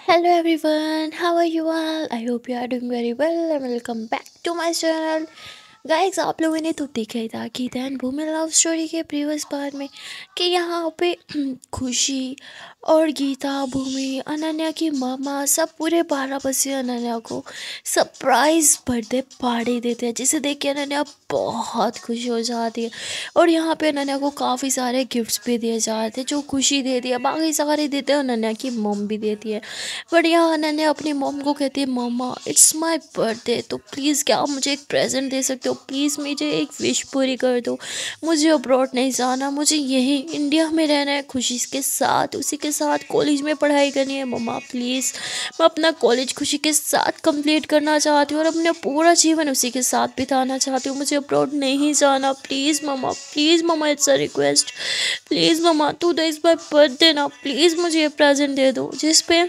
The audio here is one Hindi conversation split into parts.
Hello everyone, how are you all? I hope you are doing very well and welcome back to my channel. Guys आप लोगों ने तो देखा ही था कि दैन भूमि लव स्टोरी के प्रीवियस पार्ट में कि यहाँ पे खुशी और गीता भूमि अनन्या की मामा सब पूरे 12 बजे अनन्या को सरप्राइज बर्थडे पार्टी देते हैं, जिसे देख के अनन्या बहुत खुश हो जाती है। और यहाँ पे अनन्या को काफ़ी सारे गिफ्ट्स भी दिए जाते हैं, जो खुशी देती है, बाकी सारे देते हैं, अनन्या की मॉम भी देती है। बट यहाँ अनन्या अपनी मॉम को कहती है, मामा इट्स माय बर्थडे, तो प्लीज़ क्या आप मुझे एक प्रेजेंट दे सकते हो, प्लीज़ मुझे एक विश पूरी कर दो। मुझे अब्रॉड नहीं जाना, मुझे यही इंडिया में रहना है खुशी के साथ, उसी के साथ कॉलेज में पढ़ाई करनी है। मम्मा प्लीज़, मैं अपना कॉलेज खुशी के साथ कंप्लीट करना चाहती हूँ और अपना पूरा जीवन उसी के साथ बिताना चाहती हूँ। मुझे अब्रॉड नहीं जाना, प्लीज़ मम्मा, प्लीज़ मम्मा, इट्स अ रिक्वेस्ट, प्लीज़ मम्मा टू इज़ माई बर्थडे ना, प्लीज़ मुझे ये प्रेजेंट दे दो। जिस पे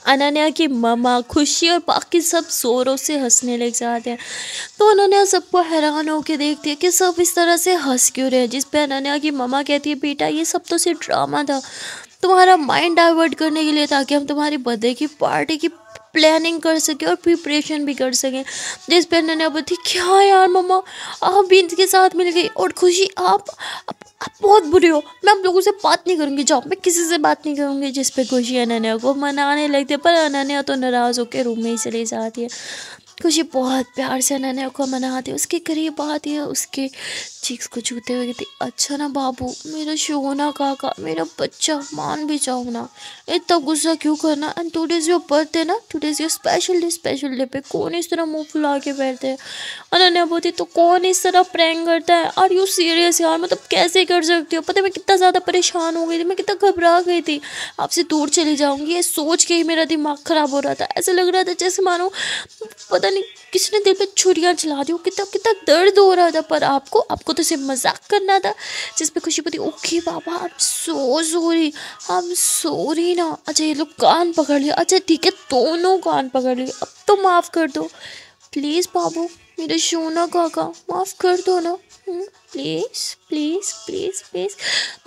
अनन्या की मम्मा खुशी और बाकी सब जोरों से हंसने लग जाते हैं। तो अनन्या सबको हैरान होकर देखती है कि सब इस तरह से हंस क्यों रहे हैं। जिस पे अनन्या की मम्मा कहती है, बेटा ये सब तो सिर्फ ड्रामा था, तुम्हारा माइंड डाइवर्ट करने के लिए, ताकि हम तुम्हारी बर्थडे की पार्टी की प्लानिंग कर सके और प्रिपरेशन भी कर सकें। जिस पे अनन्या बोलती, क्या यार मम्मा, आप भी इनके साथ मिल गई, और खुशी आप बहुत बुरे हो, मैं आप लोगों से बात नहीं करूँगी, जाओ, मैं किसी से बात नहीं करूँगी। जिस पे खुशी अनन्या को मनाने लगती है, पर अनन्या तो नाराज़ होकर रूम में ही चली जाती है। खुशी बहुत प्यार से अनन्या को मनाती है, उसके करीब आती है, उसके चीक्स को छूते हुए कहती, अच्छा ना बाबू, मेरा शोना काका, मेरा बच्चा, मान भी जाओ ना, इतना गुस्सा क्यों करना। And today is your birthday ना, today is your special day पे कौन इस तरह मुंह फुला के बैठते हैं। अनन्या बोलती, तो कौन इस तरह प्रैंक करता है, आर यू सीरियस यार, मतलब कैसे कर सकती हो, पता है मैं कितना ज़्यादा परेशान हो गई थी, मैं कितना घबरा गई थी, आपसे दूर चली जाऊंगी ये सोच के ही मेरा दिमाग ख़राब हो रहा था। ऐसा लग रहा था जैसे मानो पता नहीं किसी ने दिल पे छुरियां चला दी हो, कितना कितना दर्द हो रहा था। पर आपको आपको तो सिर्फ मजाक करना था। जिस पे खुशी बोली, okay Baba, I am so sorry, I am sorry ना। अच्छा ये लोग कान पकड़ लिया, अच्छा ठीक है, दोनों कान पकड़ लिए, अब तो माफ़ कर दो प्लीज़ बाबू, मेरे सोना काका, माफ़ कर दो ना, प्लीज़ प्लीज़ प्लीज़ प्लीज़।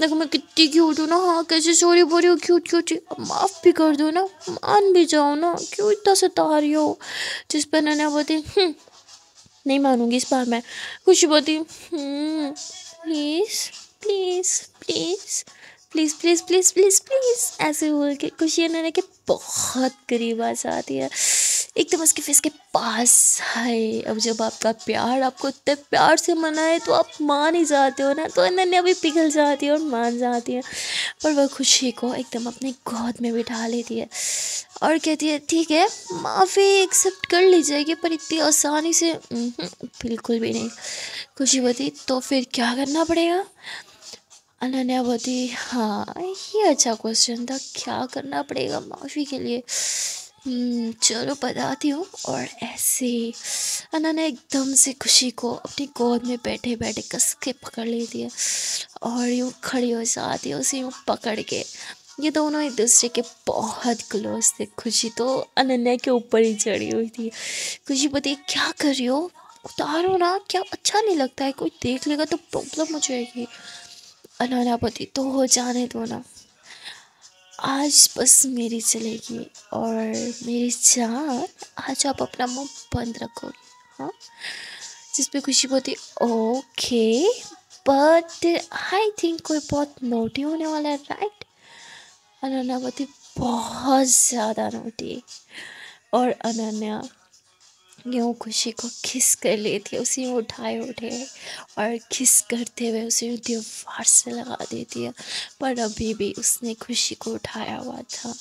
देखो मैं कितनी क्यूट हूँ ना, हाँ कैसे सॉरी बोल रही हो, क्यूट क्यूट, अब माफ़ भी कर दो ना, मान भी जाओ ना, क्यों इतना सता रही हो। जिस पर नैना बोलती, नहीं मानूंगी इस बार मैं। खुशी बोलती, please please please please please please please please, ऐसे बोल के खुशी नैना के बहुत करीब आ जाती है, एकदम उसके फेस के पास। है अब जब आपका प्यार आपको इतने प्यार से मनाए तो आप मान ही जाते हो ना, तो अनन्या भी पिघल जाती है और मान जाती है। पर वह खुशी को एकदम अपने गोद में बिठा लेती है और कहती है, ठीक है, माफ़ी एक्सेप्ट कर ली जाएगी, पर इतनी आसानी से बिल्कुल भी नहीं। खुशी बोती, तो फिर क्या करना पड़ेगा। अनन्या बोती, हाँ ये अच्छा क्वेश्चन था, क्या करना पड़ेगा माफ़ी के लिए। चलो बताती हूँ। और ऐसे ही अनन्या एकदम से खुशी को अपनी गोद में बैठे बैठे कस के पकड़ लेती है और यूँ खड़ी हो जाती है उसे यूँ पकड़ के। ये दोनों एक दूसरे के बहुत क्लोज थे। खुशी तो अनन्या के ऊपर ही चढ़ी हुई थी। खुशी बोलती, क्या कर रही हो, उतारो ना, क्या अच्छा नहीं लगता है, कोई देख लेगा तो प्रॉब्लम हो जाएगी। अनन्या बोलती, तो हो जाने दो ना, आज बस मेरी चलेगी। और मेरी जान, आज आप अपना मुंह बंद रखोगे, हाँ। जिस पे खुशी बोलती, ओके, बट आई थिंक कोई बहुत नोटी होने वाला है, राइट। अनन्या बोलती, बहुत ज़्यादा नोटी। और अनन्या यूँ खुशी को किस कर लेती है, उसे यूँ उठाए उठे और किस करते हुए उसे यूँ दीवार से लगा देती है। पर अभी भी उसने खुशी को उठाया हुआ था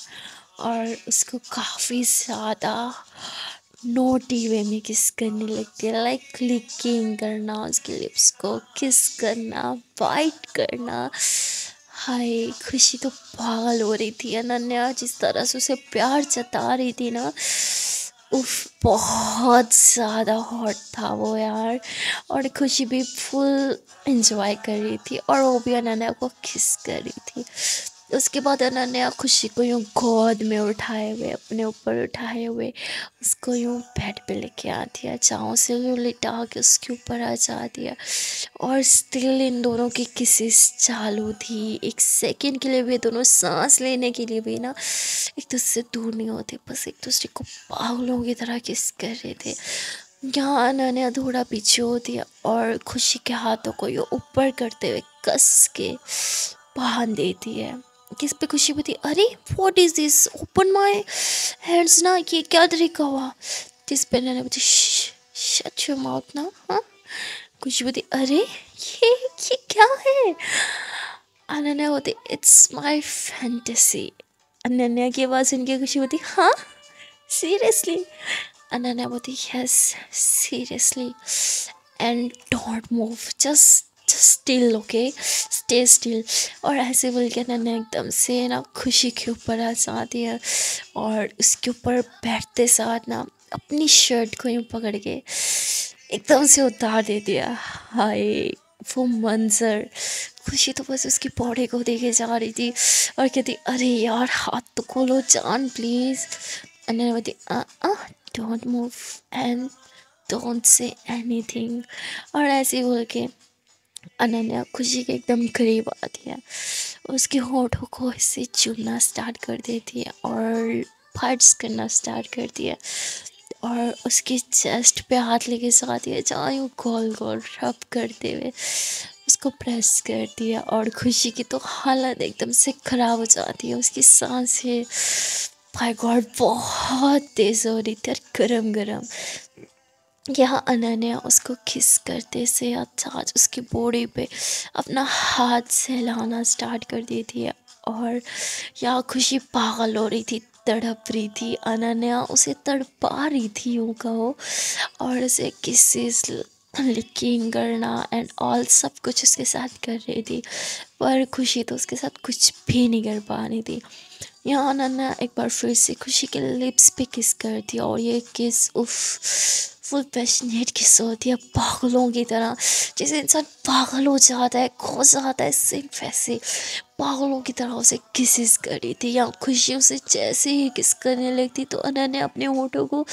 और उसको काफ़ी ज़्यादा नोटी वे में किस करने लगती है, लाइक क्लिकिंग करना, उसके लिप्स को किस करना, बाइट करना। हाय खुशी तो पागल हो रही थी। अनन्या जिस तरह से उसे प्यार जता रही थी ना, उफ, बहुत ज़्यादा हॉट था वो यार। और खुशी भी फुल एंजॉय कर रही थी और वो भी अनन्या को किस कर रही थी। उसके बाद अनन्या खुशी को यूँ गोद में उठाए हुए, अपने ऊपर उठाए हुए उसको यूँ बेड पे लेके आ दिया, चाहों से यूँ लिटा के उसके ऊपर आ जा दिया। और स्टिल इन दोनों की किसेस चालू थी। एक सेकंड के लिए भी दोनों सांस लेने के लिए भी ना एक दूसरे से दूर नहीं होते, बस एक दूसरे को पागलों की तरह किस कर रहे थे। यहाँ अनन्या थोड़ा पीछे होती है और खुशी के हाथों को ये ऊपर करते हुए कस के बांध देती है। किस पे खुशी बोलती, अरे what is this, open my hands ना, ये क्या तरीका हुआ। जिस पे अनन्या बोलती, शट योर माउथ ना। हाँ, खुशी बोलती, अरे ये क्या है। अनन्या बोलती, इट्स माय फैंटेसी। अनन्या की आवाज़ सुन के खुशी बोलती, हाँ सीरियसली। अनन्या बोलती, yes seriously, and don't move, just still, okay stay still. और ऐसे बोल के अनन्या एकदम से ना खुशी के ऊपर आ जाती है और उसके ऊपर बैठते साथ ना अपनी शर्ट को यूँ पकड़ के एकदम से उतार देती है। हाय वो मंजर, खुशी तो बस उसकी बॉडी को देखे जा रही थी और कहती, अरे यार हाथ तो खोलो जान प्लीज़। अनन्या बोलती, don't move and don't say anything. और ऐसे बोल के अनन्या खुशी के एकदम करीब आती है, उसके होठों को ऐसे चूमना स्टार्ट कर देती है और फाइट्स करना स्टार्ट करती है और उसकी चेस्ट पे हाथ लेके जाती है, जहाँ यूँ गोल गोल रब करते हुए उसको प्रेस करती है। और खुशी की तो हालत एकदम से ख़राब हो जाती है, उसकी सांसें बाय गॉड बहुत तेज़ हो रही थी और गरम गरम। यहाँ अनन्या उसको किस करते से आज उसकी बॉडी पे अपना हाथ सहलाना स्टार्ट कर देती है। और यहाँ खुशी पागल हो रही थी, तड़प रही थी, अनन्या उसे तड़पा रही थी यूँ कहो, और उसे किसेस लिकिंग करना एंड ऑल सब कुछ उसके साथ कर रही थी। पर खुशी तो उसके साथ कुछ भी नहीं कर पा रही थी। यहाँ अनन्या एक बार फिर से खुशी के लिप्स पे किस करती है और ये किस उफ फुल पैशनेट किस होती है, पागलों की तरह। जैसे इंसान पागल हो जाता है, खो जाता है, सेम वैसे पागलों की तरह उसे किसेस कर रही थी। या खुशी उसे जैसे ही किस करने लगती तो अनन्या अपने होठों को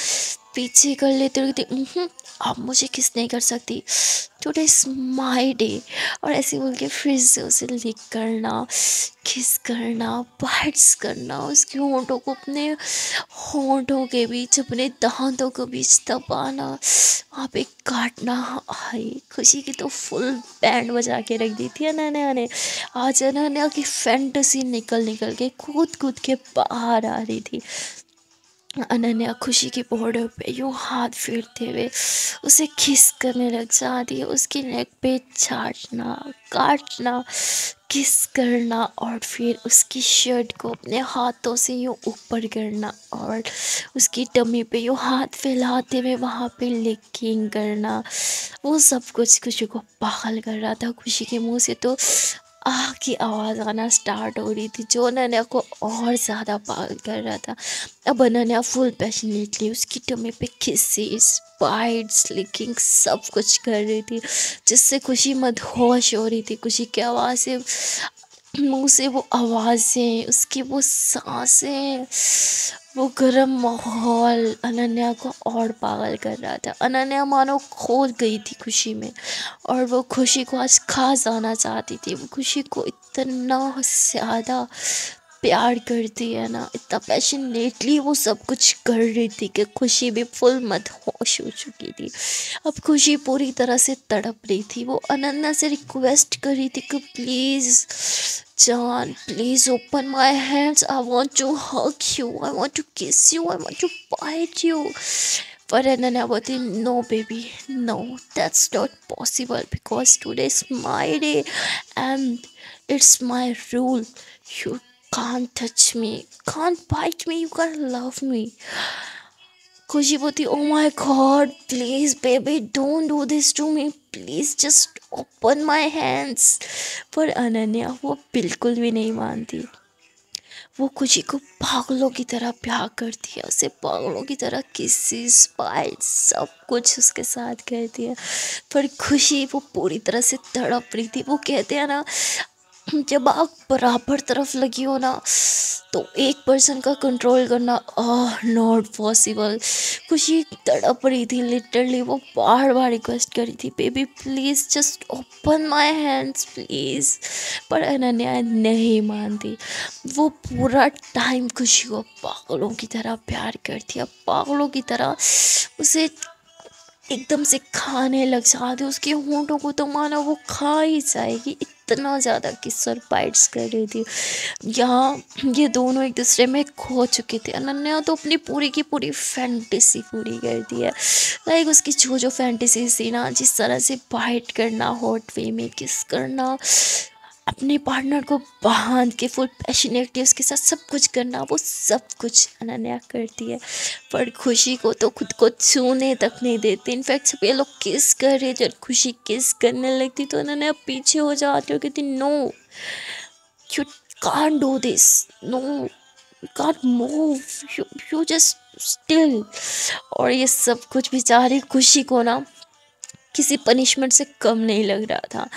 पीछे कर लेते रहती, अब मुझे किस नहीं कर सकती, टुडे इज माई डे। और ऐसे बोल के फिर से उसे लिक करना, किस करना, बाइट्स करना, उसके होंठों को अपने होंठों के बीच, अपने दांतों के बीच दबाना, वहाँ पे काटना। हाय खुशी की तो फुल बैंड बजा के रख दी थी अनन्या ने। आज अनन्या की फैंटेसी निकल निकल के कूद कूद के बाहर आ रही थी। अनन्या खुशी की बॉर्डर पे यूँ हाथ फेरते हुए उसे किस करने लग जाती है, उसकी नेक पे चाटना, काटना, किस करना और फिर उसकी शर्ट को अपने हाथों से यूँ ऊपर करना और उसकी टमी पे यूँ हाथ फैलाते हुए वहाँ पे लिकिंग करना। वो सब कुछ खुशी को पागल कर रहा था। खुशी के मुंह से तो आह की आवाज़ आना स्टार्ट हो रही थी, जो अनन्या को और ज़्यादा पागल कर रहा था। अब अनन्या फुल पैशनेटली उसकी टमी पे किसेस, बाइट्स, लिकिंग सब कुछ कर रही थी, जिससे खुशी मदहोश हो रही थी। खुशी की आवाज़ से, मुंह से वो आवाज़ें, उसकी वो सांसें, वो गर्म माहौल अनन्या को और पागल कर रहा था। अनन्या मानो खो गई थी खुशी में और वो खुशी को आज खा जाना चाहती थी। वो खुशी को इतना ज़्यादा प्यार करती है ना, इतना पैशनेटली वो सब कुछ कर रही थी कि खुशी भी फुल मदहोश हो चुकी थी। अब खुशी पूरी तरह से तड़प रही थी। वो अनन्या से रिक्वेस्ट कर रही थी कि प्लीज़ जान, please open my hands, I want to hug you, I want to kiss you, I want to bite you. पर अनन्या बोलती, no baby no, that's not possible because today is my day and it's my rule. You can't touch me, can't bite me, you gotta love me. खुशी बोलती, oh my god, please baby don't do this to me, please just open my hands. पर अनन्या वो बिल्कुल भी नहीं मानती। वो खुशी को पागलों की तरह प्यार करती है, उसे पागलों की तरह किसेस, बाइट्स सब कुछ उसके साथ करती है। पर खुशी वो पूरी तरह से तड़प रही थी। वो कहते हैं ना, जब आग बराबर तरफ लगी हो ना, तो एक पर्सन का कंट्रोल करना नॉट पॉसिबल। खुशी तड़प रही थी लिटरली, वो बार बार रिक्वेस्ट कर रही थी, baby please just open my hands please. पर अनन्या नहीं मानती। वो पूरा टाइम खुशी को पागलों की तरह प्यार करती है, पागलों की तरह उसे एकदम से खाने लग जाती। उसके होंठों को तो मानो वो खा ही जाएगी, इतना ज़्यादा किस और बाइट्स कर रही थी। यहाँ ये दोनों एक दूसरे में खो चुके थे। अनन्या तो अपनी पूरी की पूरी फैंटेसी पूरी कर दी है। लाइक उसकी जो जो फैंटेसी थी ना, जिस तरह से बाइट करना, हॉट वे में किस करना, अपने पार्टनर को बांध के फुल पैशनेटली उसके साथ सब कुछ करना, वो सब कुछ अनन्या करती है। पर खुशी को तो खुद को छूने तक नहीं देते। इनफैक्ट सब ये लोग किस कर रहे, जब खुशी किस करने लगती तो अनन्या पीछे हो जाती हो, कहती no you can't do this, no you can't move, you just still. और ये सब कुछ बेचारी खुशी को ना किसी पनिशमेंट से कम नहीं लग रहा था।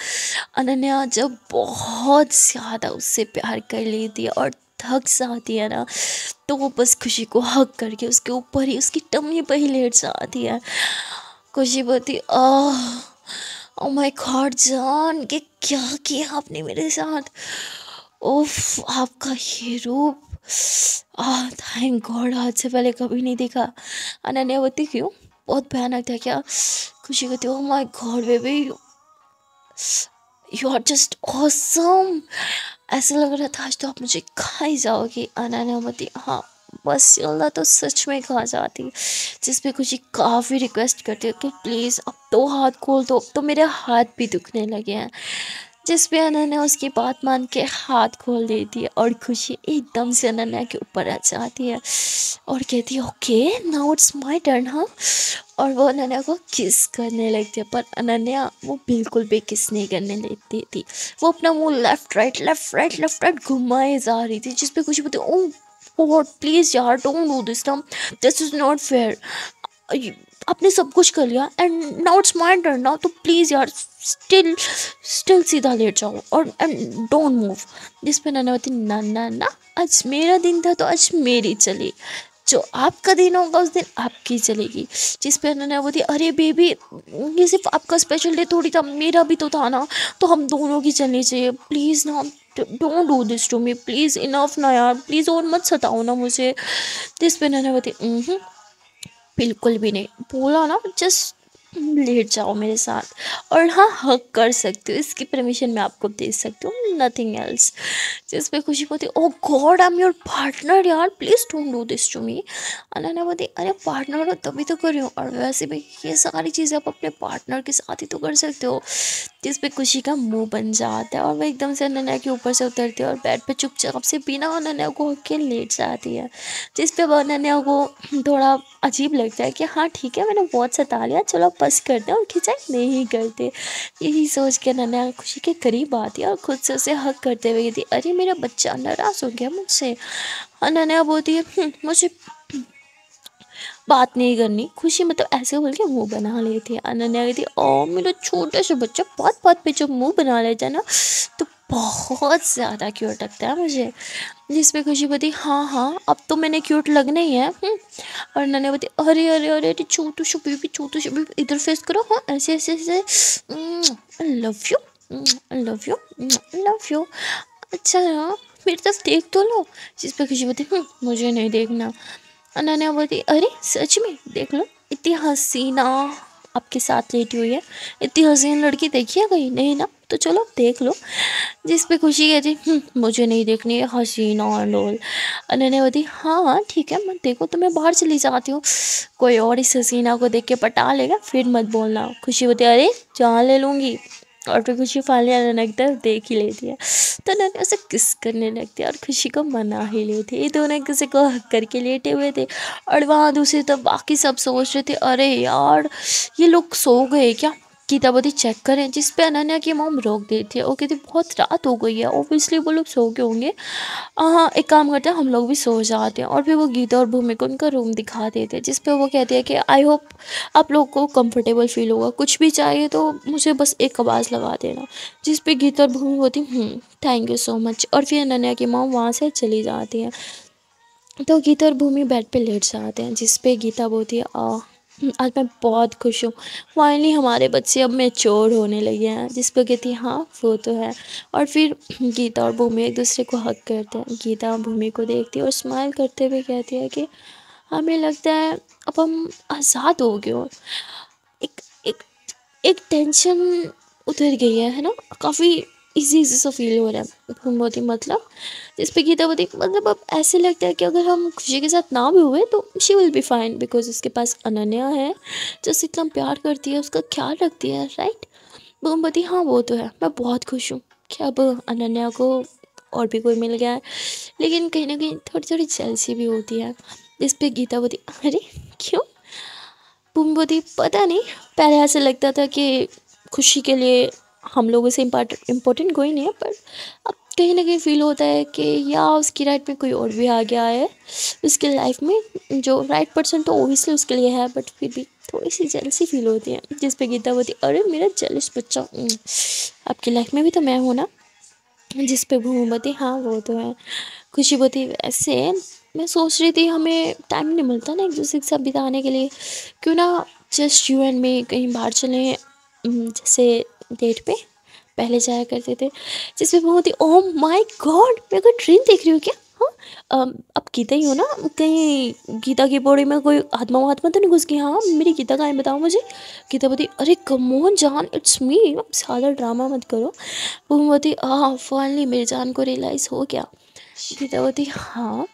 अनन्या जब बहुत ज़्यादा उससे प्यार कर लेती है और थक जाती है ना, तो वो बस खुशी को हग करके उसके ऊपर ही, उसकी टम्मी पर ही लेट जाती है। खुशी बोलती ओ माय गॉड जान, कि क्या किया आपने मेरे साथ, उफ आपका ये रूप, थैंक गॉड आज से पहले कभी नहीं देखा। अनन्या बोलती क्यों, बहुत भयानक था क्या? खुशी कहती oh my god baby, you are just awesome. ऐसा लग रहा था आज तो आप मुझे खा ही जाओगी। अनन्या बोलती हाँ बस अल्लाह तो सच में खा जाती। जिस पे खुशी काफ़ी रिक्वेस्ट करती है कि प्लीज़ अब तो हाथ खोल दो, अब तो मेरे हाथ भी दुखने लगे हैं। जिस पे अनन्या उसकी बात मान के हाथ खोल देती है और खुशी एकदम से अनन्या के ऊपर आ जाती है और कहती है okay now it's my turn हाँ। और वो अनन्या को किस करने लगती है, पर अनन्या वो बिल्कुल भी किस नहीं करने देती थी। वो अपना मुंह left right left right left right घुमाए जा रही थी, जिस पे खुशी बोलती ओह गॉड प्लीज यार डोंट डू दिस ना, दिस इज नॉट फेयर, आपने सब कुछ कर लिया and now it's my turn now, तो प्लीज़ यार स्टिल स्टिल सीधा लेट जाओ और एंड डोंट मूव। जिस पे नानावती ना ना ना, आज मेरा दिन था तो आज मेरी चली, जो आपका दिन होगा उस दिन आपकी चलेगी। जिस पे नानावती अरे बेबी ये सिर्फ आपका स्पेशल डे थोड़ी था, मेरा भी तो था ना, तो हम दोनों की चलनी चाहिए प्लीज़ ना, don't do this to me please, enough ना यार प्लीज़, और मत सताओ ना मुझे। जिस पे नानावती बिल्कुल भी नहीं, बोला ना जस्ट लेट जाओ मेरे साथ, और हाँ हक कर सकती हो, इसकी परमिशन मैं आपको दे सकती हूँ, नथिंग एल्स। जिस पे खुशी बोलती oh God I am your partner यार please don't do this to me. Ananya बोलती अरे पार्टनर हो तभी तो कर रही हूँ, और वैसे भी ये सारी चीज़ें आप अपने पार्टनर के साथ ही तो कर सकते हो। जिस पे खुशी का मुंह बन जाता है और वह एकदम से अनन्या के ऊपर से उतरती है और बेड पे चुपचाप से बिना अनन्या को हक के लेट जाती है। जिस पे अनन्या को थोड़ा अजीब लगता है कि हाँ ठीक है मैंने बहुत सता लिया, चलो बस करते हैं, और खिंचाई नहीं करते। यही सोच के अनन्या खुशी के करीब आती है और खुद से उसे हक करते हुए कहती अरे मेरा बच्चा नाराज़ हो गया मुझसे। अनन्या बोलती है मुझे बात नहीं करनी। खुशी मतलब ऐसे बोल के मुंह बना लेती है। अनन्या कहती है ओ मेरा छोटा सा बच्चा बात बात पे जब मुंह बना लेता है ना, तो बहुत ज़्यादा क्यूट लगता है मुझे। जिस पे खुशी बोलती हाँ हाँ अब तो मैंने क्यूट लगना ही है। और नन्हे बोलती अरे अरे अरे अरे छोटू सा बेबी, छोटू सा बेबी, इधर फेस करो, हाँ ऐसे ऐसे ऐसे, I love you, I love you, I love you. अच्छा ना मेरी तरफ देख तो लो। जिस पे खुशी बोलती मुझे नहीं देखना। अनन्या बोलती अरे सच में देख लो, इतनी हसीना आपके साथ लेटी हुई है, इतनी हसीन लड़की देखी है कहीं नहीं ना, तो चलो देख लो। जिस पे खुशी कहती मुझे नहीं देखनी है हसीना और लोल। अनन्या बोलती हाँ हाँ ठीक है मत देखो, तो मैं बाहर चली जाती हूँ, कोई और इस हसीना को देख के पटा लेगा फिर मत बोलना। खुशी बोलती अरे जान ले लूँगी। और फिर खुशी फाइनली अनन्या की तरफ देख ही लेती है, तो अनन्या उसे किस करने लगती है और खुशी को मना ही लेती है। ये दोनों एक दूसरे को हक करके लेटे हुए थे और वहाँ दूसरी तरफ बाकी सब सोच रहे थे अरे यार ये लोग सो गए क्या, गीतावती चेक करें, जिस पे अनन्या की मॉम रोक देती है और कहती बहुत रात हो गई है, ऑब्वियसली वो लोग सो के होंगे। हाँ, एक काम करते हैं, हम लोग भी सो जाते हैं। और फिर वो गीता और भूमि को उनका रूम दिखा देते हैं, जिस पे वो कहती है कि आई होप आप लोग को कंफर्टेबल फील होगा, कुछ भी चाहिए तो मुझे बस एक आवाज़ लगा देना। जिस पे गीता और भूमि होती थैंक यू सो मच। और फिर अनन्या की मॉम वहाँ से चली जाती है। तो गीता और भूमि बेड पे लेट जाते हैं, जिस पे गीता बोलती है आज मैं बहुत खुश हूँ, फाइनली हमारे बच्चे अब मैच्योर होने लगे हैं। जिस पे कहती है हाँ वो तो है। और फिर गीता और भूमि एक दूसरे को हक करते हैं। गीता भूमि को देखती है और स्माइल करते हुए कहती है कि हमें लगता है अब हम आज़ाद हो गए हो। एक एक एक टेंशन उतर गई है ना, काफ़ी इजी इजी सा फील हो रहा है। भूमि मतलब जिस पे गीता बोलती मतलब अब ऐसे लगता है कि अगर हम खुशी के साथ ना भी हुए तो she will be fine, because उसके पास अनन्या है जो उससे इतना प्यार करती है, उसका ख्याल रखती है, राइट। भूमि हाँ वो तो है, मैं बहुत खुश हूँ कि अब अनन्या को और भी कोई मिल गया है। लेकिन कहीं ना कहीं थोड़ी थोड़ी जेलसी भी होती है। जिस पे गीता बोलती अरे क्यों। भूमि पता नहीं, पहले ऐसे लगता था कि खुशी के लिए हम लोगों से इम्पोर्टेंट कोई नहीं है, पर अब कहीं ना कहीं फील होता है कि या उसकी राइट में कोई और भी आ गया है उसकी लाइफ में, जो राइट पर्सन तो ओबियसली उसके लिए है, बट फिर भी थोड़ी सी जेलसी फील होती है। जिस पे गीता होती अरे मेरा जेलस बच्चा, आपकी लाइफ में भी तो मैं हूँ ना। जिस पे भूमि हाँ वो तो है। खुशी होती वैसे मैं सोच रही थी हमें टाइम नहीं मिलता ना एक दूसरे के साथ बिताने के लिए, क्यों ना जस्ट यू एंड मी कहीं बाहर चलें, जैसे डेट पे पहले जाया करते थे। जिसमें वो होती ओह माय गॉड मैं कोई ड्रीम देख रही हूँ क्या। हाँ अब गीता ही हो ना, कहीं गीता की बॉडी में कोई आत्मा वात्मा तो नहीं घुस गई। हाँ मेरी गीता का है बताओ मुझे। गीता बोलती अरे कम ऑन जान इट्स मी, अब ज़्यादा ड्रामा मत करो। वो बोलती फाइनली मेरी जान को रियलाइज़ हो गया। गीता बोलती हाँ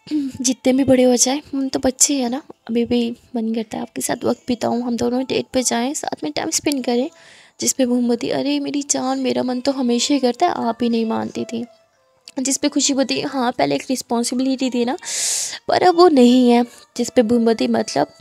जितने भी बड़े हो जाए हम तो बच्चे हैं ना, अभी भी मन करता है आपके साथ वक्त बिताऊं, हम दोनों डेट पे जाएं, साथ में टाइम स्पेंड करें। जिस पे भूमती अरे मेरी जान मेरा मन तो हमेशा ही करता है, आप ही नहीं मानती थी। जिस पे खुशी होती हाँ पहले एक रिस्पॉन्सिबिलिटी थी ना, पर अब वो नहीं है। जिस पे भूमती मतलब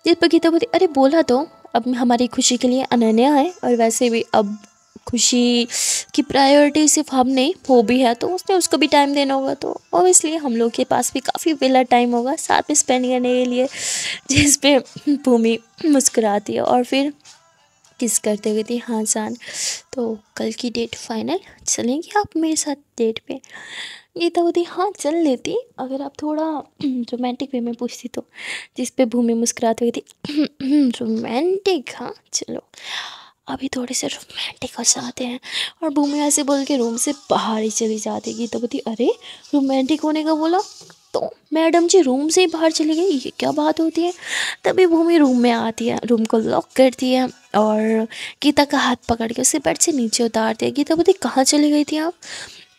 जिस पे गीता बोलती अरे बोला तो अब हमारी खुशी के लिए अनन्या है, और वैसे भी अब खुशी की प्रायोरिटी सिर्फ हम नहीं वो भी है, तो उसने उसको भी टाइम देना होगा, तो ऑब्वियसली हम लोग के पास भी काफ़ी वेला टाइम होगा साथ में स्पेंड करने के लिए। जिस पे भूमि मुस्कुराती है और फिर किस करते हुए थी हाँ जान, तो कल की डेट फाइनल, चलेंगे आप मेरे साथ डेट पे। गीता होती हाँ चल लेती अगर आप थोड़ा रोमांटिक वे में पूछती तो। जिस पे भूमि मुस्कुराती हुई थी रोमांटिक, हाँ चलो अभी थोड़े से रोमांटिक हो जाते हैं। और भूमि ऐसे बोल के रूम से बाहर ही चली जाती। गीता बोलती अरे रोमांटिक होने का बोला तो मैडम जी रूम से ही बाहर चली गई, ये क्या बात होती है। तभी भूमि रूम में आती है, रूम को लॉक करती है और गीता का हाथ पकड़ के उसे बेड से नीचे उतारती है। गीता बोलती कहाँ चली गई थी आप।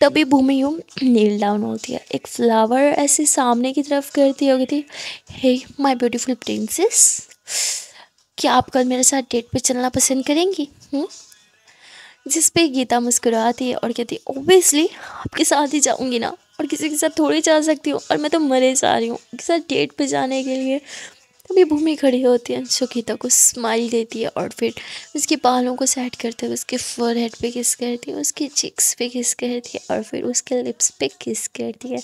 तभी भूमि यूं नील डाउन होती है, एक फ्लावर ऐसे सामने की तरफ करती होगी थी हे माय ब्यूटीफुल प्रिंसेस, क्या आप कल मेरे साथ डेट पे चलना पसंद करेंगी। जिस पे गीता मुस्कुराती है और कहती है ओबियसली आपके साथ ही जाऊंगी ना, और किसी के साथ थोड़ी जा सकती हूँ, और मैं तो मरे जा रही हूँ उसके साथ डेट पे जाने के लिए। तभी भूमि खड़ी होती है, जो गीता को स्माइल देती है और फिर उसके बालों को सेट करते हुए उसके फोरहेड पे किस करती है, उसके चिक्स पे किस करती है और फिर उसके लिप्स पे किस करती है।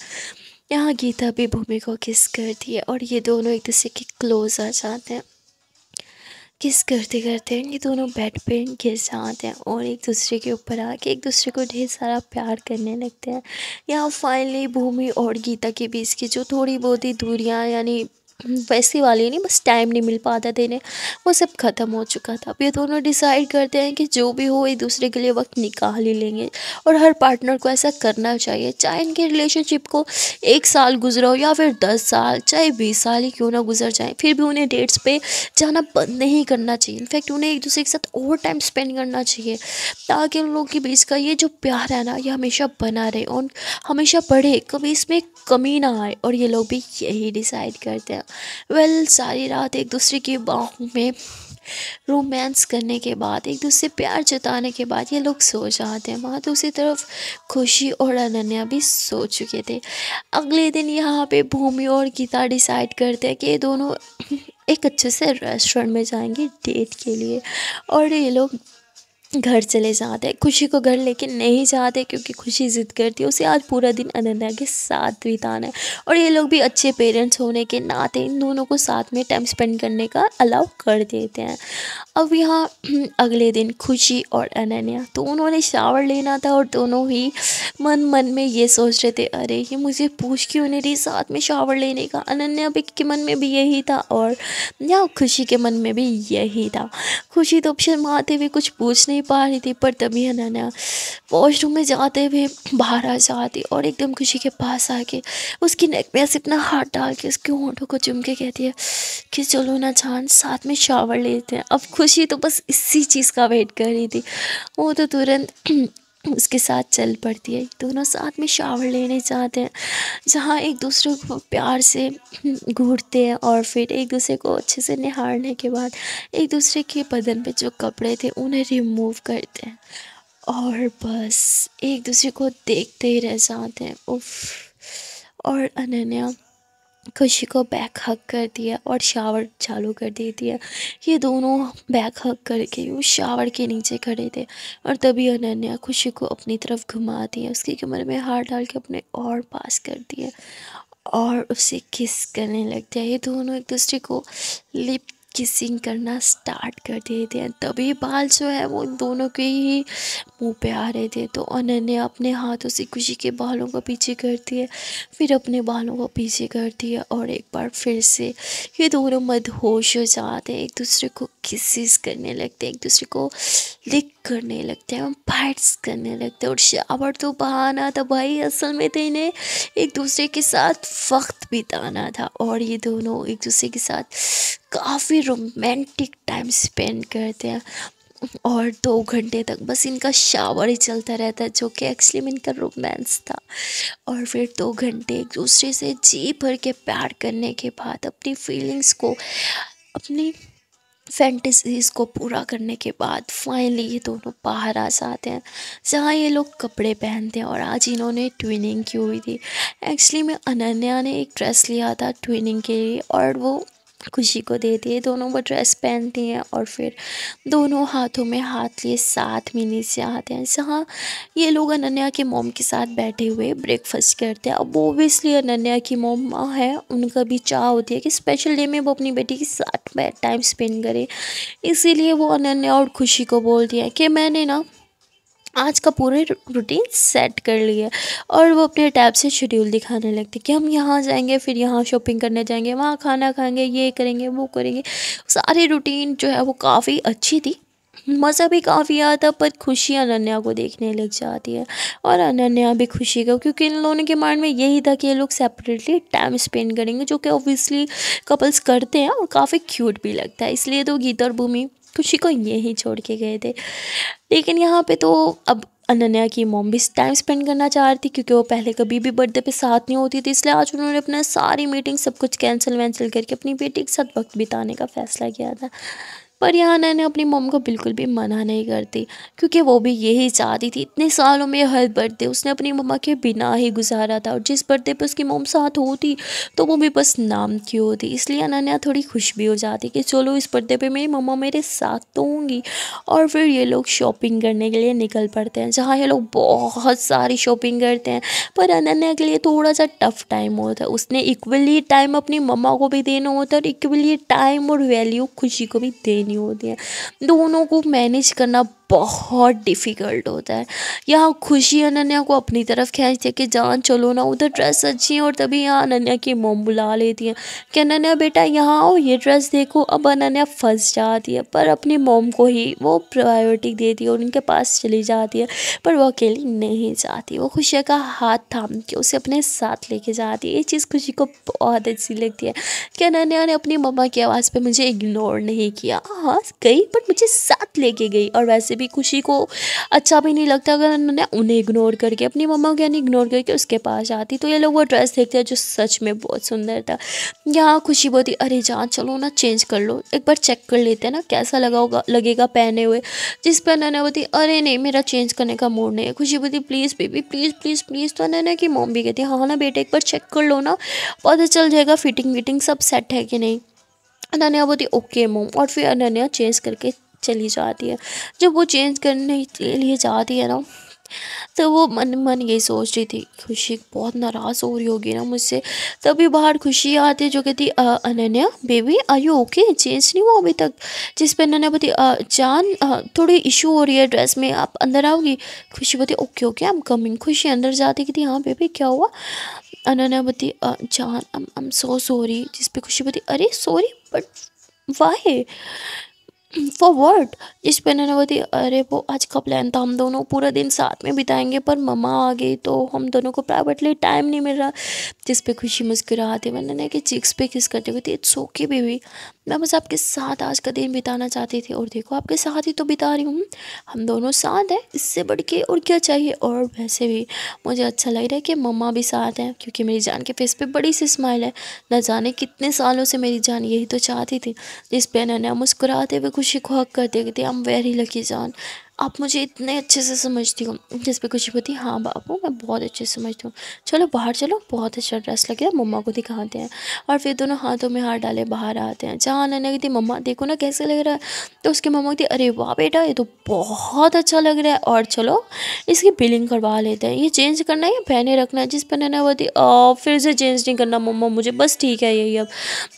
यहाँ गीता भी भूमि को किस करती है और ये दोनों एक दूसरे के क्लोज आ जाते हैं। किस करते करते ये दोनों बेड पे गिर जाते हैं और एक दूसरे के ऊपर आके एक दूसरे को ढेर सारा प्यार करने लगते हैं। यहाँ फाइनली भूमि और गीता के बीच की जो थोड़ी बहुत ही दूरियाँ, यानी वैसी वाली नहीं, बस टाइम नहीं मिल पाता देने, वो सब ख़त्म हो चुका था। अब ये दोनों डिसाइड करते हैं कि जो भी हो एक दूसरे के लिए वक्त निकाल ही लेंगे, और हर पार्टनर को ऐसा करना चाहिए, चाहे इनके रिलेशनशिप को 1 साल गुजरा हो या फिर 10 साल, चाहे 20 साल ही क्यों ना गुजर जाए, फिर भी उन्हें डेट्स पे जाना बंद नहीं करना चाहिए। इनफैक्ट उन्हें एक दूसरे के साथ और टाइम स्पेंड करना चाहिए, ताकि उन लोगों के बीच का ये जो प्यार है ना ये हमेशा बना रहे और हमेशा बढ़े, कभी इसमें कमी ना आए। और ये लोग भी यही डिसाइड करते हैं। सारी रात एक दूसरे की बाहों में रोमांस करने के बाद, एक दूसरे प्यार जताने के बाद ये लोग सो जाते हैं। वहाँ दूसरी तरफ खुशी और अनन्या भी सो चुके थे। अगले दिन यहाँ पे भूमि और गीता डिसाइड करते हैं कि ये दोनों एक अच्छे से रेस्टोरेंट में जाएंगे डेट के लिए। और ये लोग घर चले जाते हैं। खुशी को घर लेके नहीं जाते क्योंकि खुशी ज़िद करती है उसे आज पूरा दिन अनन्या के साथ बिताना है। और ये लोग भी अच्छे पेरेंट्स होने के नाते इन दोनों को साथ में टाइम स्पेंड करने का अलाउ कर देते हैं। अब यहाँ अगले दिन खुशी और अनन्या दोनों ने शावर लेना था और दोनों ही मन मन में ये सोच रहे थे, अरे ये मुझे पूछ क्यों नहीं रही साथ में शावर लेने का। अनन्या भी के मन में भी यही था और या खुशी के मन में भी यही था। खुशी तो शर्माते हुए कुछ पूछ नहीं पा रही थी, पर तभी अनन्या वॉशरूम में जाते हुए बाहर आ जाती और एकदम खुशी के पास आके उसकी नेक पे ऐसे अपना हाथ डाल के उसके होंठों को चूम के कहती है कि चलो ना जान साथ में शावर लेते हैं। अब खुशी तो बस इसी चीज़ का वेट कर रही थी, वो तो तुरंत उसके साथ चल पड़ती है। दोनों साथ में शावर लेने जाते हैं जहाँ एक दूसरे को प्यार से घूरते हैं और फिर एक दूसरे को अच्छे से निहारने के बाद एक दूसरे के बदन पे जो कपड़े थे उन्हें रिमूव करते हैं और बस एक दूसरे को देखते ही रह जाते हैं। उफ। और अनन्या खुशी को बैक हक कर दिया और शावर चालू कर देती है। ये दोनों बैक हक करके उस शावर के नीचे खड़े थे और तभी अनन्या खुशी को अपनी तरफ घुमाती है, उसकी कमर में हाथ डाल के अपने और पास करती है और उसे किस करने लगते हैं। ये दोनों एक दूसरे को लिप किसिंग करना स्टार्ट कर देते हैं। तभी बाल जो है वो इन दोनों के ही मुंह पे आ रहे थे, तो अनन्या अपने हाथों से खुशी के बालों को पीछे करती है, फिर अपने बालों को पीछे करती है और एक बार फिर से ये दोनों मदहोश हो जाते हैं, एक दूसरे को किसेस करने लगते हैं, एक दूसरे को लिक करने लगते हैं, फाइट्स करने लगते हैं। और शावर तो बहाना था भाई, असल में तो इन्हें एक दूसरे के साथ वक्त बिताना था और ये दोनों एक दूसरे के साथ काफ़ी रोमांटिक टाइम स्पेंड करते हैं और 2 घंटे तक बस इनका शावर ही चलता रहता है जो कि एक्चुअली में इनका रोमांस था। और फिर 2 घंटे एक दूसरे से जी भर के प्यार करने के बाद अपनी फीलिंग्स को अपनी फैंटेसीज को पूरा करने के बाद फाइनली ये दोनों बाहर आ जाते हैं जहाँ ये लोग कपड़े पहनते हैं। और आज इन्होंने ट्विनिंग की हुई थी। एक्चुअली में अनन्या ने एक ड्रेस लिया था ट्विनिंग के लिए और वो खुशी को देती है। दोनों वो ड्रेस पहनती हैं और फिर दोनों हाथों में हाथ लिए साथ में नीचे आते हैं जहाँ ये लोग अनन्या के मॉम के साथ बैठे हुए ब्रेकफास्ट करते हैं। अब ओबियसली अनन्या की मॉम है, उनका भी चाह होती है कि स्पेशल डे में वो अपनी बेटी के साथ टाइम स्पेंड करे, इसीलिए वो अनन्या और खुशी को बोलती है कि मैंने ना आज का पूरे रूटीन सेट कर लिया। और वो अपने टैब से शेड्यूल दिखाने लगती कि हम यहाँ जाएंगे, फिर यहाँ शॉपिंग करने जाएंगे, वहाँ खाना खाएंगे, ये करेंगे वो करेंगे। सारी रूटीन जो है वो काफ़ी अच्छी थी, मज़ा भी काफ़ी आता, पर खुशी अनन्या को देखने लग जाती है और अनन्या भी खुशी को, क्योंकि इन लोगों के माइंड में यही था कि ये लोग सेपरेटली टाइम स्पेंड करेंगे, जो कि ऑब्वियसली कपल्स करते हैं और काफ़ी क्यूट भी लगता है। इसलिए तो गीता और भूमि खुशी को यहीं छोड़ के गए थे। लेकिन यहाँ पे तो अब अनन्या की मॉम भी टाइम स्पेंड करना चाह रही थी क्योंकि वो पहले कभी भी बर्थडे पे साथ नहीं होती थी, इसलिए आज उन्होंने अपना सारी मीटिंग सब कुछ कैंसिल वैंसिल करके अपनी बेटी के साथ वक्त बिताने का फैसला किया था। पर यहाँ अनन्या अपनी मॉम को बिल्कुल भी मना नहीं करती क्योंकि वो भी यही चाहती थी। इतने सालों में हर बर्थडे उसने अपनी मम्मा के बिना ही गुजारा था और जिस बर्थडे पे उसकी मॉम साथ होती तो वो भी बस नाम की होती। इसलिए अनन्या थोड़ी खुश भी हो जाती कि चलो इस बर्थडे पे मेरी मम्मा मेरे साथ तो होंगी। और फिर ये लोग शॉपिंग करने के लिए निकल पड़ते हैं जहाँ ये लोग बहुत सारी शॉपिंग करते हैं, पर अनन्या के लिए थोड़ा सा टफ टाइम होता है। उसने इक्वली टाइम अपनी मम्मा को भी देना होता है और इक्वली टाइम और वैल्यू खुशी को भी देनी होती है। दोनों को मैनेज करना बहुत डिफ़िकल्ट होता है। यहाँ खुशी अनन्या को अपनी तरफ खींचती है कि जान चलो ना उधर ड्रेस अच्छी है, और तभी यहाँ अनन्या की मॉम बुला लेती है कि अनन्या बेटा यहाँ आओ ये ड्रेस देखो। अब अनन्या फंस जाती है पर अपनी मॉम को ही वो प्रायोरिटी देती है और उनके पास चली जाती है, पर वो अकेली नहीं जाती। वो खुशी का हाथ थाम के उसे अपने साथ लेके जाती है। ये चीज़ खुशी को बहुत अच्छी लगती है कि अनन्या ने अपनी मम्मा की आवाज़ पे मुझे इग्नोर नहीं किया। हाँ गई बट मुझे साथ लेके गई। और वैसे भी खुशी को अच्छा भी नहीं लगता अगर उन्होंने उन्हें इग्नोर करके अपनी मम्मा को यानी इग्नोर करके उसके पास जाती। तो ये लोग वो ड्रेस देखते हैं जो सच में बहुत सुंदर था। यहाँ खुशी बोलती अरे जान चलो ना चेंज कर लो, एक बार चेक कर लेते हैं ना कैसा लगेगा पहने हुए। जिस पर अनन्या बोलती अरे नहीं मेरा चेंज करने का मूड नहीं है। खुशी बोलती please baby please please please. तो अनन्या की मॉम भी कहती है हाँ ना बेटे एक बार चेक कर लो ना, पता चल जाएगा फिटिंग विटिंग सब सेट है कि नहीं। अनन्या बोलती ओके मॉम, और फिर अनन्या चेंज करके चली जाती है। जब वो चेंज करने के लिए जाती है ना, तो वो मन मन यही सोच रही थी, खुशी बहुत नाराज़ हो रही होगी ना मुझसे। तभी बाहर खुशी आती है जो कहती Ananya baby are you okay, change नहीं हुआ अभी तक। जिस पे अनन्या बोलती जान थोड़ी इशू हो रही है ड्रेस में, आप अंदर आओगी। खुशी बोलती okay okay I am coming. खुशी अंदर जाती कहती हाँ बेबी क्या हुआ। अनन्या बोलती जान आई एम सो सॉरी। जिस पे खुशी बोलती अरे sorry but why, for word. जिस पे मैंने बोली अरे वो आज का प्लान था, हम दोनों पूरा दिन साथ में बिताएंगे, पर मम्मा आ गई तो हम दोनों को प्राइवेटली टाइम नहीं मिल रहा। जिस पे खुशी मुस्कुराती मैंने कि चिक्स पे किस करते हुए, इट्स ओके बेबी, मैं बस आपके साथ आज का दिन बिताना चाहती थी, और देखो आपके साथ ही तो बिता रही हूँ। हम दोनों साथ हैं, इससे बढ़ के और क्या चाहिए। और वैसे भी मुझे अच्छा लग रहा है कि मम्मा भी साथ हैं, क्योंकि मेरी जान के फेस पे बड़ी सी स्माइल है। न जाने कितने सालों से मेरी जान यही तो चाहती थी। जिस पे अनन्या मुस्कुराते हुए खुशी को हक करते कहते आई एम वेरी लकी जान, आप मुझे इतने अच्छे से समझती हो। जिस पे खुशी होती हाँ बाबू मैं बहुत अच्छे से समझती हूँ, चलो बाहर चलो, बहुत अच्छा ड्रेस लगे, मम्मा को दिखाते हैं। और फिर दोनों हाथों में हाथ डाले बाहर आते हैं। जहाँ अनन्या कहती मम्मा देखो ना कैसे लग रहा है, तो उसकी मम्मा कहती अरे वाह बेटा ये तो बहुत अच्छा लग रहा है, और चलो इसकी बिलिंग करवा लेते हैं, ये चेंज करना है या पहने रखना है। जिस पर अनन्या बोलती फिर से चेंज नहीं करना मम्मा मुझे, बस ठीक है यही अब।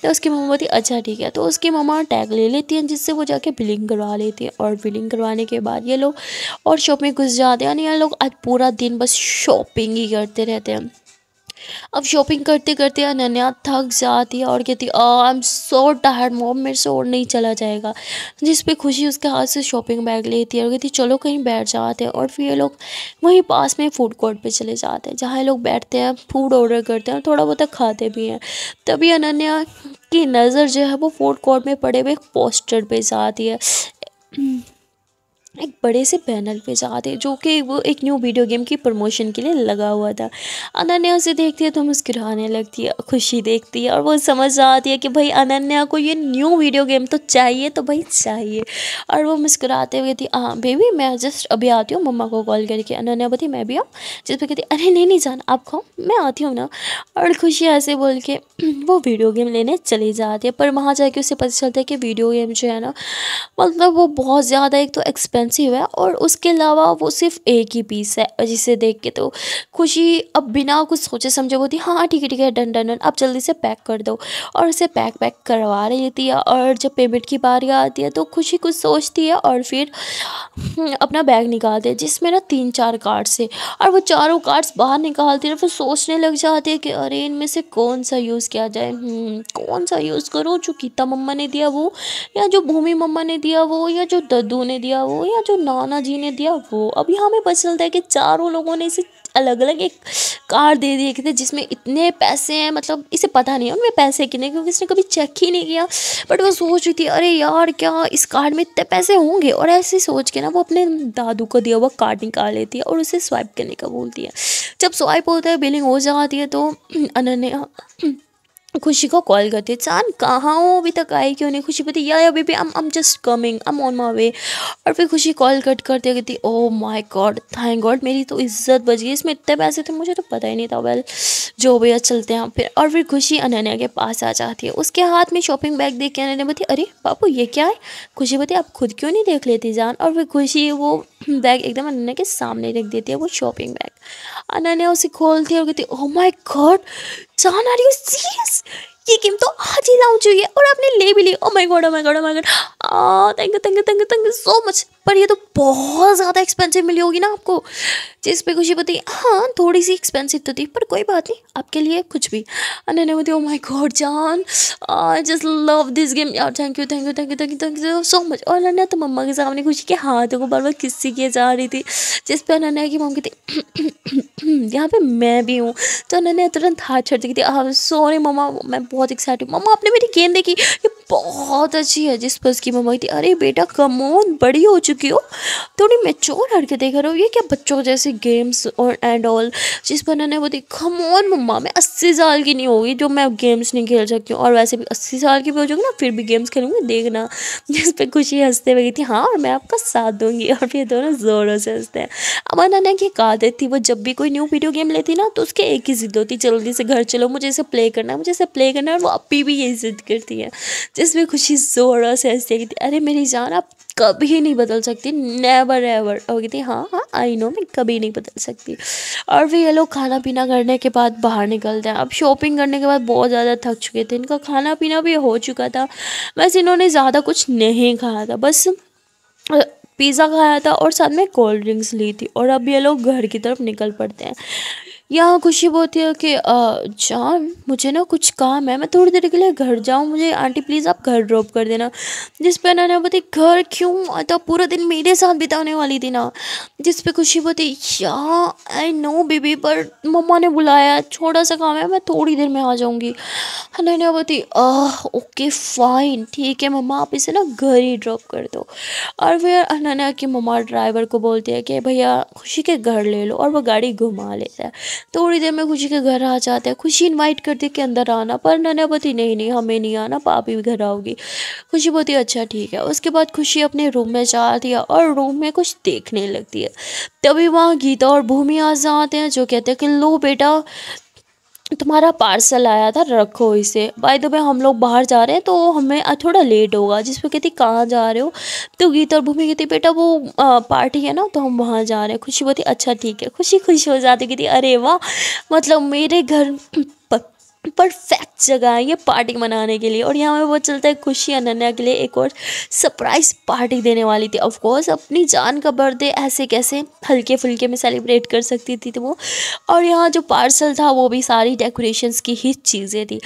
तो उसकी मम्मा बोलती अच्छा ठीक है। तो उसकी मम्मा टैग ले लेती है, जिससे वो जाके बिलिंग करवा लेती है। और बिलिंग करवाने के बाद ये लोग और शॉप में घुस जाते हैं। यानी ये लोग आज पूरा दिन बस शॉपिंग ही करते रहते हैं। अब शॉपिंग करते करते अनन्या थक जाती है और कहती आई एम सो टायर्ड मॉम, मेरे से और नहीं चला जाएगा। जिस पे खुशी उसके हाथ से शॉपिंग बैग लेती है और कहती चलो कहीं बैठ जाते हैं। और फिर ये लोग वहीं पास में फूड कोर्ट पे चले जाते हैं, जहाँ ये लोग बैठते हैं, फूड ऑर्डर करते हैं और थोड़ा बहुत खाते भी हैं। तभी अनन्या की नज़र जो है वो फूड कोर्ट में पड़े हुए पोस्टर पे जाती है, एक बड़े से पैनल पे जाते, जो कि वो एक न्यू वीडियो गेम की प्रमोशन के लिए लगा हुआ था। अनन्या उसे देखती है तो मुस्कुराने लगती है, खुशी देखती है और वो समझ जाती है कि भाई अनन्या को ये न्यू वीडियो गेम तो चाहिए, तो भाई चाहिए। और वो मुस्कुराते हुए कहती हाँ बेबी मैं जस्ट अभी आती हूँ मम्मा को कॉल करके। अनन्या बोलती मैं भी आऊँ। जिस पर कहती अरे नहीं नहीं जान आप खाओ, मैं आती हूँ ना। और खुशी ऐसे बोल के वो वीडियो गेम लेने चली जाती है। पर वहाँ जाके उसे पता चलता है कि वीडियो गेम जो है ना, मतलब वो बहुत ज़्यादा एक तो एक्सपेंसिव है, और उसके अलावा वो सिर्फ एक ही पीस है। जिसे देख के तो खुशी अब बिना कुछ सोचे समझे होती हाँ ठीक है डन डन डन, अब जल्दी से पैक कर दो। और उसे पैक करवा रही थी। और जब पेमेंट की बारी आती है तो खुशी कुछ सोचती है और फिर अपना बैग निकालते हैं, जिसमें ना 3-4 कार्ड्स है। और वो चारों कार्ड्स बाहर निकालती है, फिर सोचने लग जाती है कि अरे इनमें से कौन सा यूज़ किया जाए, कौन सा यूज़ करो, जो गीता मम्मा ने दिया वो, या जो भूमि मम्मा ने दिया वो, या जो दद्दू ने दिया वो, या जो नाना जी ने दिया वो। अब यहाँ हमें पता चलता है कि चारों लोगों ने इसे अलग अलग एक कार्ड दे दिए थे, जिसमें इतने पैसे हैं, मतलब इसे पता नहीं है उनमें पैसे कितने, क्योंकि इसने कभी चेक ही नहीं किया। बट वो सोच रही थी अरे यार क्या इस कार्ड में इतने पैसे होंगे, और ऐसे सोच के ना वो अपने दादू को दिया हुआ कार्ड निकाल लेती है और उसे स्वाइप करने का बोलती है। जब स्वाइप होता है बिलिंग हो जाती है तो अनन्या खुशी को कॉल करती है, चांद कहाँ हो अभी तक आई क्यों नहीं। खुशी बोलती yeah baby I'm just coming, I'm on my way. और फिर खुशी कॉल कट करते कहती oh my God thank God मेरी तो इज्जत बच गई, इसमें इतने पैसे थे मुझे तो पता ही नहीं था। वेल जो भैया चलते हैं फिर। और फिर खुशी अनन्या के पास आ जाती है, उसके हाथ में शॉपिंग बैग देख के अनन्या बोलती अरे पापू ये क्या है। खुशी बोलती आप खुद क्यों नहीं देख लेती जान। और फिर खुशी वो बैग एकदम अनन्या के सामने रख देती है, वो शॉपिंग बैग। अनन्या उसे खोलती है और कहती ओह माय गॉड जान आर यू सीरियस, ये गेम तो आज ही लॉन्च हुई है और आपने ले भी ली। Oh my God oh my God oh my God, thank you so much. पर ये तो बहुत ज़्यादा एक्सपेंसिव मिली होगी ना आपको। जिस पे खुशी बताई हाँ थोड़ी सी एक्सपेंसिव तो थी, पर कोई बात नहीं आपके लिए कुछ भी। अनन्या बोलती ओ माय गॉड जान I just love this game यार, थैंक यू सो मच। और अनन्या तो मम्मा के सामने खुशी के हाथों को बार बार किस्सी किए जा रही थी। जिस पे अनन्या की मम्मी कहती यहाँ पे मैं भी हूँ। तो अनन्या तुरंत हाथ छोड़ती थी सॉरी मम्मा मैं बहुत एक्साइटेड। मम्मा आपने मेरी गेम देखी, ये बहुत अच्छी है। जिस पर उसकी मम्मा कहती अरे बेटा कम ऑन बड़ी हो चुकी हो, थोड़ी मैच्योर हरकतें करो, ये क्या बच्चों जैसे गेम्स और एंड ऑल। जिस पर अनन्या बोलती कम ऑन मम्मा मैं 80 साल की नहीं होगी जो मैं गेम्स नहीं खेल सकती हूँ, और वैसे भी 80 साल की भी हो जाऊँगी ना फिर भी गेम्स खेलूँगी देखना। जिस पर खुशी हंसते हुए थी हाँ मैं आपका साथ दूंगी। और फिर दोनों ज़ोरों से हंसते हैं। अब अनन्या की एक आदत थी, वो जब भी कोई न्यू वीडियो गेम लेती ना तो उसके एक ही जिद होती जल्दी से घर चलो मुझे इसे प्ले करना है, मुझे इसे प्ले करना है। और वो अभी भी यही जिद करती है। जिसमें खुशी ज़ोरों से हंसती है, कहती अरे मेरी जान आप कभी नहीं बदल सकती, नेवर एवर। और कहती हाँ हाँ आई नो मैं कभी नहीं बदल सकती। और फिर ये लोग खाना पीना करने के बाद बाहर निकलते हैं। अब शॉपिंग करने के बाद बहुत ज़्यादा थक चुके थे, इनका खाना पीना भी हो चुका था। वैसे इन्होंने ज़्यादा कुछ नहीं खाया था, बस पिज़्ज़ा खाया था और साथ में कोल्ड ड्रिंक्स ली थी। और अब ये लोग घर की तरफ निकल पड़ते हैं। यहाँ खुशी बोलती है कि जान मुझे ना कुछ काम है, मैं थोड़ी देर के लिए घर जाऊँ, मुझे आंटी प्लीज़ आप घर ड्रॉप कर देना। जिस पे अनन्या बोलती घर क्यों, तो पूरा दिन मेरे साथ बिताने वाली थी ना। जिस पे खुशी बोलती या आई नो बेबी पर मम्मा ने बुलाया, छोटा सा काम है, मैं थोड़ी देर में आ जाऊँगी। अनन्या बोलती ओके फाइन ठीक है मम्मा, आप इसे ना घर ही ड्रॉप कर दो। और फिर अनन्या की मम्मा ड्राइवर को बोलती है कि भैया खुशी के घर ले लो, और वो गाड़ी घुमा लेता है। थोड़ी देर में खुशी के घर आ जाते हैं। खुशी इनवाइट करती है कि अंदर आना, पर अनन्या बोलती नहीं नहीं हमें नहीं आना, पापी भी घर आओगी। खुशी बोलती है अच्छा ठीक है। उसके बाद खुशी अपने रूम में जाती है और रूम में कुछ देखने लगती है। तभी वहाँ गीता और भूमि आ जाते हैं, जो कहते हैं कि लो बेटा तुम्हारा पार्सल आया था, रखो इसे, बाय द वे हम लोग बाहर जा रहे हैं तो हमें थोड़ा लेट होगा। जिस पे कहती कहाँ जा रहे हो, तो गीता और भूमि कहती बेटा वो पार्टी है ना तो हम वहाँ जा रहे हैं। खुशी बोलती अच्छा ठीक है। खुशी खुश हो जाती, कहती अरे वाह मतलब मेरे घर परफेक्ट जगह है ये पार्टी मनाने के लिए। और यहाँ पे वो चलता है खुशी अनन्या के लिए एक और सरप्राइज पार्टी देने वाली थी। ऑफ कोर्स अपनी जान का बर्थडे ऐसे कैसे हल्के फुल्के में सेलिब्रेट कर सकती थी वो। और यहाँ जो पार्सल था वो भी सारी डेकोरेशंस की ही चीज़ें थी,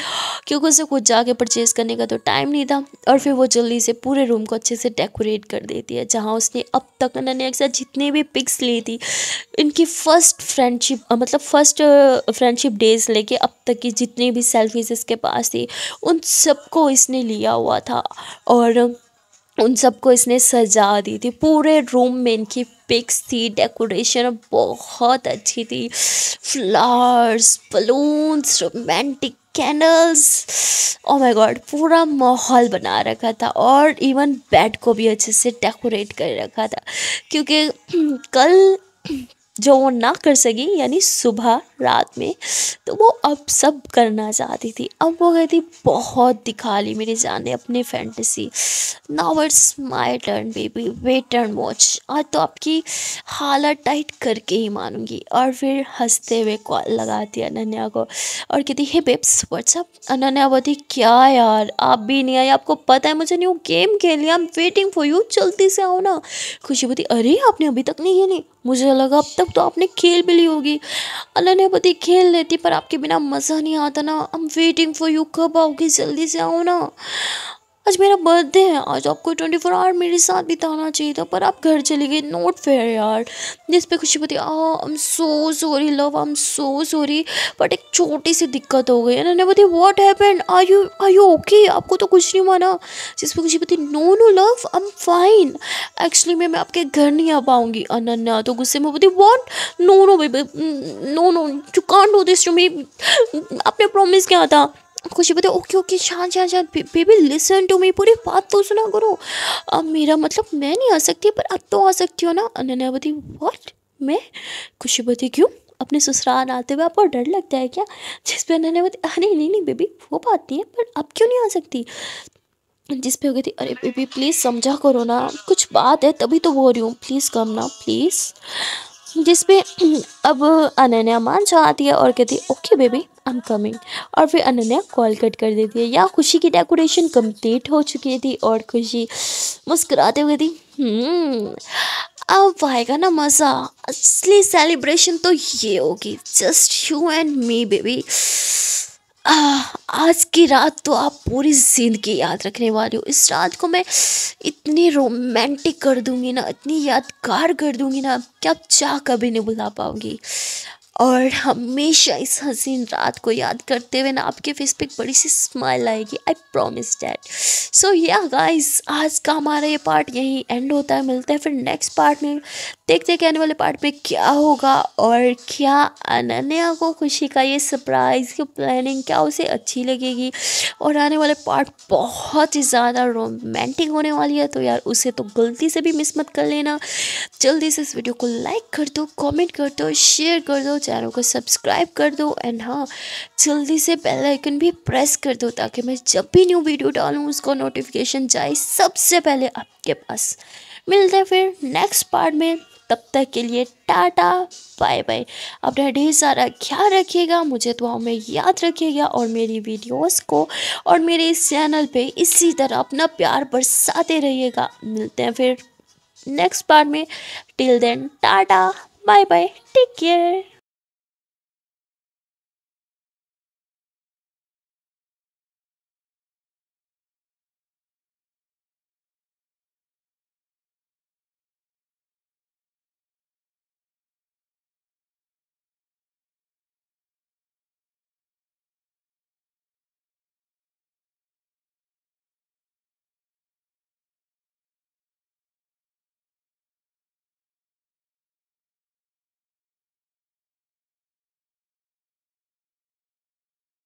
क्योंकि उसे कुछ जाके परचेज़ करने का तो टाइम नहीं था। और फिर वो जल्दी से पूरे रूम को अच्छे से डेकोरेट कर देती है, जहाँ उसने अब तक अनन्या के साथ जितने भी पिक्स ली थी, इनकी फर्स्ट फ्रेंडशिप मतलब फर्स्ट फ्रेंडशिप डेज लेके अब तक की जितनी भी सेल्फीज इसके पास थी, उन सबको इसने लिया हुआ था और उन सबको इसने सजा दी थी। पूरे रूम में इनकी पिक्स थी, डेकोरेशन बहुत अच्छी थी, flowers, balloons, romantic candles, O my God पूरा माहौल बना रखा था। और इवन बेड को भी अच्छे से डेकोरेट कर रखा था, क्योंकि कल जो वो ना कर सकी यानी सुबह रात में, तो वो अब सब करना चाहती थी। अब वो कहती बहुत दिखा ली मेरी जान ने अपनी fantasy, now it's my turn baby, wait and watch, आज तो आपकी हालत टाइट करके ही मानूंगी। और फिर हंसते हुए कॉल लगाती है अनन्या को और कहती हे बेब्स व्हाट्सअप। अनन्या बोलती क्या यार आप भी नहीं आई, आपको पता है मुझे न्यू गेम खेलनी, I am waiting for you, जल्दी से आओ ना। खुशी बोलती अरे आपने अभी तक नहीं खेली, मुझे लगा अब तक तो आपने खेल भी ली होगी। अनन्या बोलती खेल लेती पर आपके बिना मज़ा नहीं आता ना, I am waiting for you, कब आओगी, जल्दी से आओ ना, आज मेरा बर्थडे है, आज आपको 24 आवर मेरे साथ बिताना चाहिए था, पर आप घर चली गई, नॉट फेयर यार। जिस पे खुशी बोलती I am so sorry love, I am so sorry, but एक छोटी सी दिक्कत हो गई। अनन्या बोलती what happened, are you okay, आपको तो कुछ नहीं माना। जिस पे खुशी बोलती no no love I am fine, actually मैं आपके घर नहीं आ पाऊंगी। अनन्या तो गुस्से में बोलती what, no no baby, no no you can't do this to me, आपने प्रॉमिस किया था। खुशी बोलती ओके ओके शांत शांत शांत बेबी लिसन टू मी, पूरी बात तो सुना करो। अब मेरा मतलब मैं नहीं आ सकती पर अब तो आ सकती हो ना। अनन्या बोलती व्हाट मैं। खुशी बोलती क्यों, अपने ससुराल आते हुए आपको डर लगता है क्या। जिस पे अनन्या बोलती अरे नहीं नहीं बेबी वो बात नहीं है, पर अब क्यों नहीं आ सकती। जिस पे हो गई थी अरे बेबी प्लीज़ समझा करो ना, कुछ बात है तभी तो बोल रही हूँ, प्लीज़ कम ना प्लीज़। जिस पे अब अनन्या मान जाती है और कहती है okay baby I am coming. और फिर अनन्या कॉल कट कर देती है। या खुशी की डेकोरेशन कंप्लीट हो चुकी थी और खुशी मुस्कुराते हुए थी अब आएगा ना मज़ा, असली सेलिब्रेशन तो ये होगी, just you and me baby. आज की रात तो आप पूरी ज़िंदगी याद रखने वाली हो। इस रात को मैं इतनी रोमांटिक कर दूंगी ना, इतनी यादगार कर दूंगी ना कि आप चाह कभी नहीं भुला पाओगी। और हमेशा इस हसीन रात को याद करते हुए ना आपके फेस पे एक बड़ी सी स्माइल आएगी, आई प्रॉमिस डैट। सो या गाइस आज का हमारा ये पार्ट यहीं एंड होता है, मिलते हैं फिर नेक्स्ट पार्ट में, देखते हैं कि आने वाले पार्ट में क्या होगा और क्या अनन्या को खुशी का ये सरप्राइज़ की प्लानिंग क्या उसे अच्छी लगेगी। और आने वाले पार्ट बहुत ही ज़्यादा रोमांटिक होने वाली है, तो यार उसे तो गलती से भी मिस मत कर लेना। जल्दी से इस वीडियो को लाइक कर दो, कमेंट कर दो, शेयर कर दो, चैनल को सब्सक्राइब कर दो एंड हाँ, जल्दी से बेल आइकन भी प्रेस कर दो ताकि मैं जब भी न्यू वीडियो डालूँ उसको नोटिफिकेशन जाए सबसे पहले आपके पास। मिलते हैं फिर नेक्स्ट पार्ट में, तब तक के लिए टाटा बाय बाय। अपना ढेर सारा ख्याल रखिएगा, मुझे दुआओं में याद रखिएगा और मेरी वीडियोस को और मेरे इस चैनल पे इसी तरह अपना प्यार बरसाते रहिएगा। मिलते हैं फिर नेक्स्ट पार्ट में। Till then tata bye bye, take care.